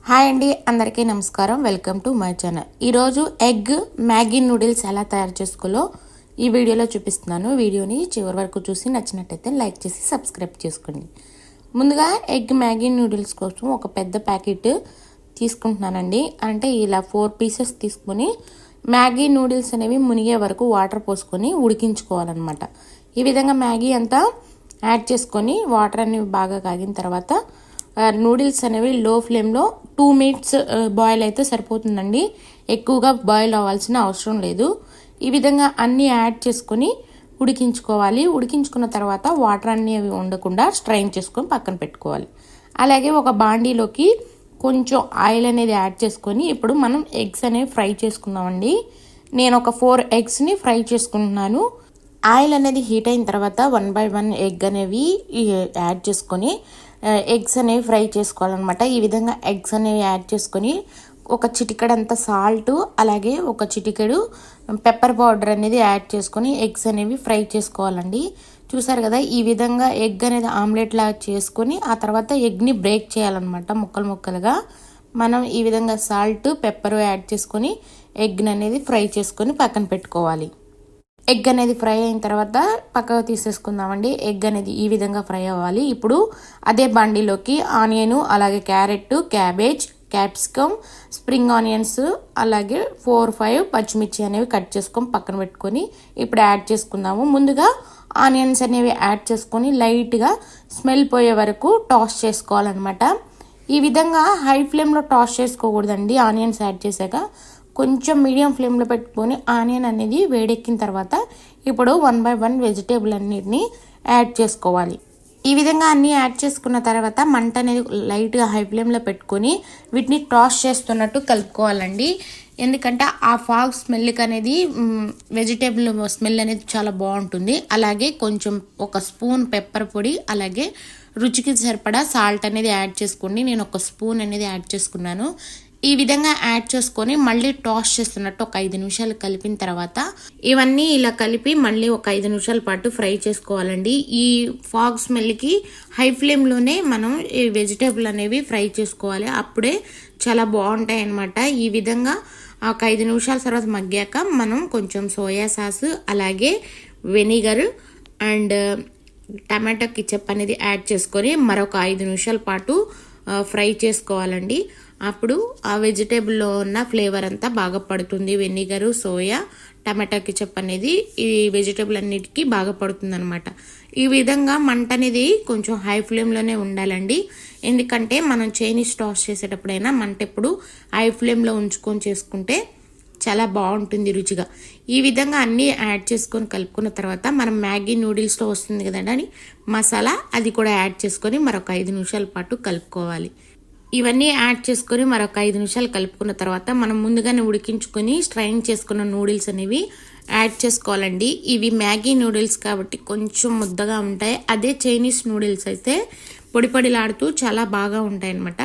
Hi అండి, అందరికీ నమస్కారం. Welcome to my channel. ఈరోజు ఎగ్ మ్యాగీ నూడిల్స్ ఎలా తయారు చేసుకోలో ఈ వీడియోలో చూపిస్తున్నాను. వీడియోని చివరి వరకు చూసి నచ్చినట్టయితే లైక్ చేసి సబ్స్క్రైబ్ చేసుకోండి. ముందుగా ఎగ్ మ్యాగీ నూడిల్స్ కోసం ఒక పెద్ద ప్యాకెట్ తీసుకుంటున్నానండి. అంటే ఇలా 4 పీసెస్ తీసుకొని మ్యాగీ నూడిల్స్ అనేవి మునిగే వరకు వాటర్ పోసుకొని ఉడికించుకోవాలన్నమాట. ఈ విధంగా మ్యాగీ అంతా యాడ్ చేసుకొని వాటర్ అనేవి బాగా కాగిన తర్వాత నూడిల్స్ అనేవి లో ఫ్లేమ్లో 2 మినిట్స్ బాయిల్ అయితే సరిపోతుందండి. ఎక్కువగా బాయిల్ అవ్వాల్సిన అవసరం లేదు. ఈ విధంగా అన్నీ యాడ్ చేసుకొని ఉడికించుకోవాలి. ఉడికించుకున్న తర్వాత వాటర్ అన్నీ ఉండకుండా స్ట్రైన్ చేసుకొని పక్కన పెట్టుకోవాలి. అలాగే ఒక బాండీలోకి కొంచెం ఆయిల్ అనేది యాడ్ చేసుకొని ఇప్పుడు మనం ఎగ్స్ అనేవి ఫ్రై చేసుకుందామండి. నేను ఒక 4 ఎగ్స్ని ఫ్రై చేసుకుంటున్నాను. ఆయిల్ అనేది హీట్ అయిన తర్వాత 1 by 1 ఎగ్ అనేవి యాడ్ చేసుకొని ఎగ్స్ అనేవి ఫ్రై చేసుకోవాలన్నమాట. ఈ విధంగా ఎగ్స్ అనేవి యాడ్ చేసుకొని ఒక చిటికెడంత సాల్ట్ అలాగే ఒక చిటికెడు పెప్పర్ పౌడర్ అనేది యాడ్ చేసుకొని ఎగ్స్ అనేవి ఫ్రై చేసుకోవాలండి. చూసారు కదా, ఈ విధంగా ఎగ్ అనేది ఆమ్లెట్ లాగా చేసుకొని ఆ తర్వాత ఎగ్ని బ్రేక్ చేయాలన్నమాట. ముక్కలు ముక్కలుగా మనం ఈ విధంగా సాల్ట్ పెప్పర్ యాడ్ చేసుకొని ఎగ్ని అనేది ఫ్రై చేసుకొని పక్కన పెట్టుకోవాలి. ఎగ్ అనేది ఫ్రై అయిన తర్వాత పక్కకు తీసేసుకుందామండి. ఎగ్ అనేది ఈ విధంగా ఫ్రై అవ్వాలి. ఇప్పుడు అదే బండిలోకి ఆనియన్ అలాగే carrot, cabbage, capsicum, spring onions అలాగే 4-5 పచ్చిమిర్చి అనేవి కట్ చేసుకొని పక్కన పెట్టుకొని ఇప్పుడు యాడ్ చేసుకుందాము. ముందుగా ఆనియన్స్ అనేవి యాడ్ చేసుకొని లైట్గా స్మెల్ పోయే వరకు టాస్ చేసుకోవాలన్నమాట. ఈ విధంగా హై ఫ్లేమ్లో టాస్ చేసుకోకూడదండి. ఆనియన్స్ యాడ్ చేశాక కొంచెం మీడియం ఫ్లేమ్లో పెట్టుకొని ఆనియన్ అనేది వేడెక్కిన తర్వాత ఇప్పుడు 1 by 1 వెజిటేబుల్ అన్నిటిని యాడ్ చేసుకోవాలి. ఈ విధంగా అన్నీ యాడ్ చేసుకున్న తర్వాత మంట అనేది లైట్గా హై ఫ్లేమ్లో పెట్టుకొని వీటిని టాస్ చేస్తున్నట్టు కలుపుకోవాలండి. ఎందుకంటే ఆ ఫాగ్ స్మెల్కి అనేది వెజిటేబుల్ స్మెల్ అనేది చాలా బాగుంటుంది. అలాగే కొంచెం ఒక స్పూన్ పెప్పర్ పొడి అలాగే రుచికి సరిపడా సాల్ట్ అనేది యాడ్ చేసుకోండి. నేను ఒక స్పూన్ అనేది యాడ్ చేసుకున్నాను. ఈ విధంగా యాడ్ చేసుకొని మళ్ళీ టాస్ చేస్తున్నట్టు ఒక 5 నిమిషాలు కలిపిన తర్వాత ఇవన్నీ ఇలా కలిపి మళ్ళీ ఒక 5 నిమిషాల పాటు ఫ్రై చేసుకోవాలండి. ఈ ఫాగ్ స్మెల్కి హై ఫ్లేమ్లోనే మనం ఈ వెజిటేబుల్ అనేవి ఫ్రై చేసుకోవాలి. అప్పుడే చాలా బాగుంటాయి అన్నమాట. ఈ విధంగా ఒక 5 నిమిషాల తర్వాత మగ్గాక మనం కొంచెం సోయా సాస్ అలాగే వెనిగర్ అండ్ టమాటో కెచప్ అనేది యాడ్ చేసుకొని మరొక 5 నిమిషాల పాటు ఫ్రై చేసుకోవాలండి. అప్పుడు ఆ వెజిటేబుల్లో ఉన్న ఫ్లేవర్ అంతా బాగా పడుతుంది. వెనిగరు, సోయా, టమాటా కెచప్ అనేది ఈ వెజిటేబుల్ అన్నిటికీ బాగా పడుతుంది అనమాట. ఈ విధంగా మంట అనేది కొంచెం హై ఫ్లేమ్లోనే ఉండాలండి. ఎందుకంటే మనం చైనీస్ టాస్ చేసేటప్పుడైనా మంట ఎప్పుడు హై ఫ్లేమ్లో ఉంచుకొని చేసుకుంటే చాలా బాగుంటుంది రుచిగా. ఈ విధంగా అన్నీ యాడ్ చేసుకొని కలుపుకున్న తర్వాత మనం మ్యాగీ నూడిల్స్లో వస్తుంది కదండి మసాలా, అది కూడా యాడ్ చేసుకొని మరొక 5 నిమిషాల పాటు కలుపుకోవాలి. ఇవన్నీ యాడ్ చేసుకొని మరొక 5 నిమిషాలు కలుపుకున్న తర్వాత మనం ముందుగానే ఉడికించుకొని స్ట్రైన్ చేసుకున్న నూడిల్స్ అనేవి యాడ్ చేసుకోవాలండి. ఇవి మ్యాగీ నూడిల్స్ కాబట్టి కొంచెం ముద్దగా ఉంటాయి. అదే చైనీస్ నూడిల్స్ అయితే పొడి పొడిలాడుతూ చాలా బాగా ఉంటాయి అన్నమాట.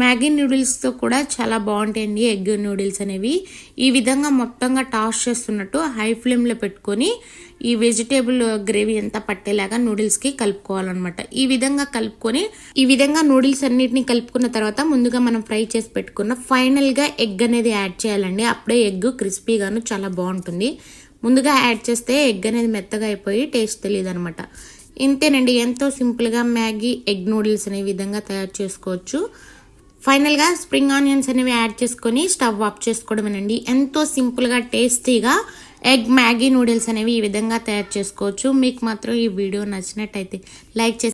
మ్యాగీ నూడిల్స్తో కూడా చాలా బాగుంటాయండి ఎగ్ నూడిల్స్ అనేవి. ఈ విధంగా మొత్తంగా టాస్ చేస్తున్నట్టు హై ఫ్లేమ్లో పెట్టుకొని ఈ వెజిటేబుల్ గ్రేవీ అంతా పట్టేలాగా నూడిల్స్కి కలుపుకోవాలన్నమాట. ఈ విధంగా కలుపుకొని ఈ విధంగా నూడిల్స్ అన్నిటిని కలుపుకున్న తర్వాత ముందుగా మనం ఫ్రై చేసి పెట్టుకున్న ఫైనల్గా ఎగ్ అనేది యాడ్ చేయాలండి. అప్పుడే ఎగ్ క్రిస్పీగాను చాలా బాగుంటుంది. ముందుగా యాడ్ చేస్తే ఎగ్ అనేది మెత్తగా అయిపోయి టేస్ట్ తెలియదు అనమాట. ఇంతేనండి, ఎంతో సింపుల్గా మ్యాగీ ఎగ్ నూడిల్స్ అనే విధంగా తయారు చేసుకోవచ్చు. ఫైనల్గా స్ప్రింగ్ ఆనియన్స్ అనేవి యాడ్ చేసుకొని స్టవ్ ఆఫ్ చేసుకోవడమేనండి. ఎంతో సింపుల్గా టేస్టీగా ఎగ్ మ్యాగీ నూడిల్స్ అనేవి ఈ విధంగా తయారు చేసుకోవచ్చు. మీకు మాత్రం ఈ వీడియో నచ్చినట్టయితే లైక్ చేసి